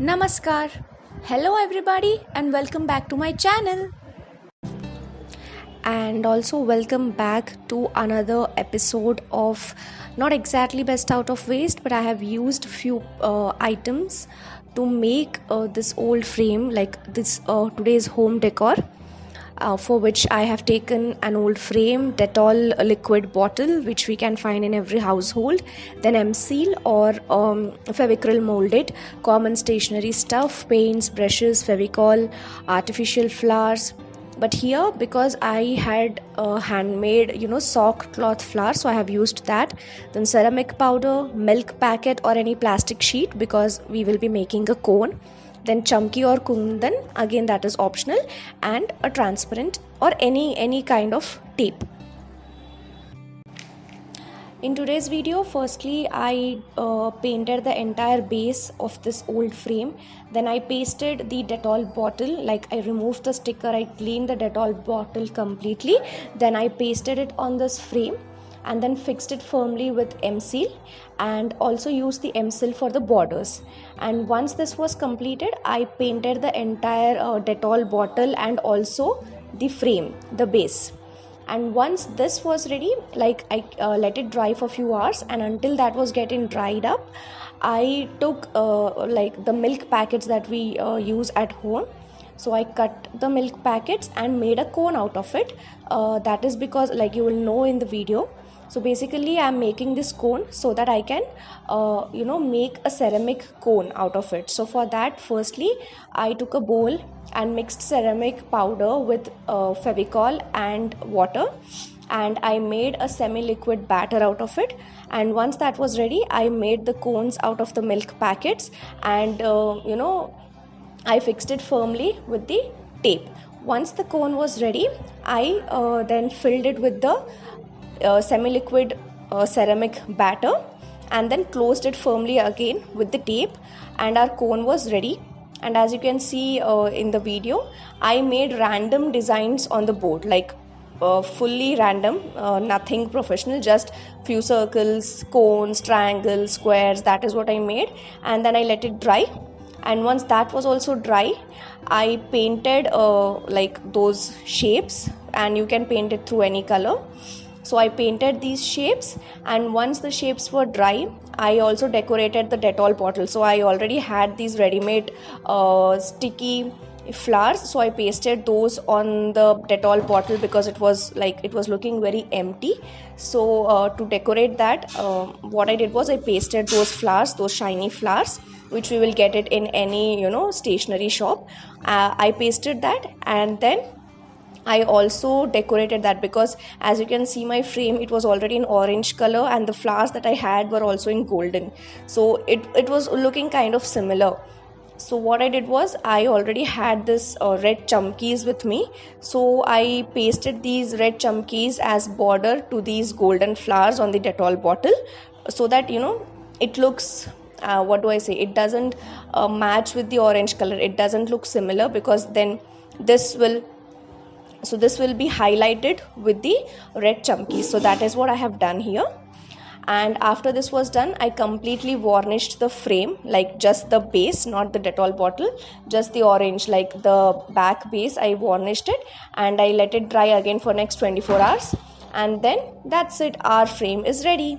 Namaskar. Hello everybody and welcome back to my channel. And also welcome back to another episode of not exactly best out of waste, but I have used few items to make this old frame like this today's home decor. For which I have taken an old frame, Dettol liquid bottle, which we can find in every household, then M-Seal or Fevicryl molded, common stationery stuff, paints, brushes, Fevicol, artificial flowers. But here, because I had handmade, sock cloth flour, so I have used that. Then ceramic powder, milk packet or any plastic sheet because we will be making a cone. Then chunky or kundan, again that is optional, and a transparent or any kind of tape. In today's video, firstly I painted the entire base of this old frame. Then I pasted the Dettol bottle, like I removed the sticker, I cleaned the Dettol bottle completely. Then I pasted it on this frame and then fixed it firmly with M-Seal and also used the M-Seal for the borders. And once this was completed, I painted the entire Dettol bottle and also the frame, the base. And once this was ready, like I let it dry for a few hours, and until that was getting dried up, I took like the milk packets that we use at home. So I cut the milk packets and made a cone out of it. That is because, like you will know in the video, so basically I'm making this cone so that I can make a ceramic cone out of it. So for that, firstly I took a bowl and mixed ceramic powder with Fevicol and water, and I made a semi-liquid batter out of it. And once that was ready, I made the cones out of the milk packets and I fixed it firmly with the tape. Once the cone was ready, I then filled it with the semi-liquid ceramic batter and then closed it firmly again with the tape, and our cone was ready. And as you can see in the video, I made random designs on the board, like fully random, nothing professional, just few circles, cones, triangles, squares. That is what I made, and then I let it dry. And once that was also dry, I painted like those shapes, and you can paint it through any color. So I painted these shapes, and once the shapes were dry, I also decorated the Dettol bottle. So I already had these ready-made sticky flowers, so I pasted those on the Dettol bottle because it was looking very empty. So to decorate that, what I did was I pasted those flowers, those shiny flowers, which we will get it in any stationery shop. I pasted that, and then I also decorated that because, as you can see, my frame, it was already in orange color and the flowers that I had were also in golden. So it was looking kind of similar. So what I did was I already had this red chumkeys with me. So I pasted these red chumkeys as border to these golden flowers on the Dettol bottle so that, it looks, what do I say, it doesn't match with the orange color. It doesn't look similar because then this will be highlighted with the red chunkies. So that is what I have done here. And after this was done, I completely varnished the frame, like just the base, not the Dettol bottle, just the orange, like the back base. I varnished it and I let it dry again for next 24 hours. And then that's it, our frame is ready.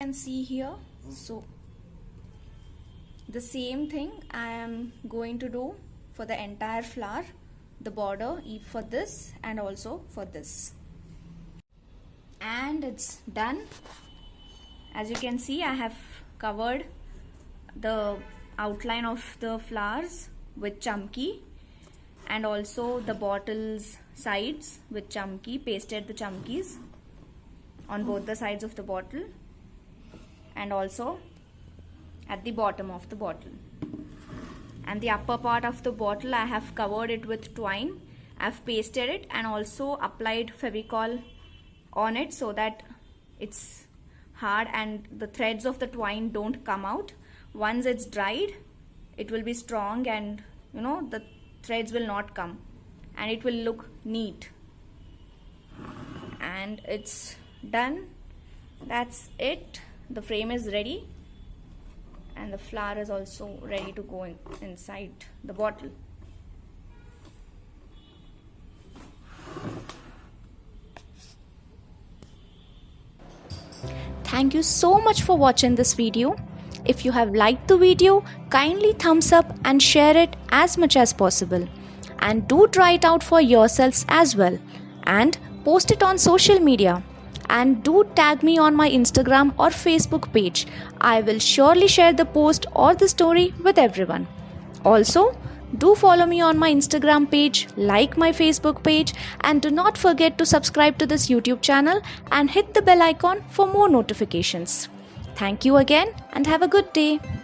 can see here. So the same thing I am going to do for the entire flower, the border for this and also for this. And it's done. As you can see, I have covered the outline of the flowers with chumki, and also the bottle's sides with chumki, pasted the chumkis on both the sides of the bottle and also at the bottom of the bottle. And the upper part of the bottle, I have covered it with twine. I've pasted it and also applied Fevicol on it so that it's hard and the threads of the twine don't come out. Once it's dried, it will be strong and the threads will not come and it will look neat. And it's done. That's it. The frame is ready and the flower is also ready to go inside the bottle. Thank you so much for watching this video. If you have liked the video, kindly thumbs up and share it as much as possible. And do try it out for yourselves as well. And post it on social media. And do tag me on my Instagram or Facebook page. I will surely share the post or the story with everyone. Also, do follow me on my Instagram page, like my Facebook page, and do not forget to subscribe to this YouTube channel and hit the bell icon for more notifications. Thank you again and have a good day.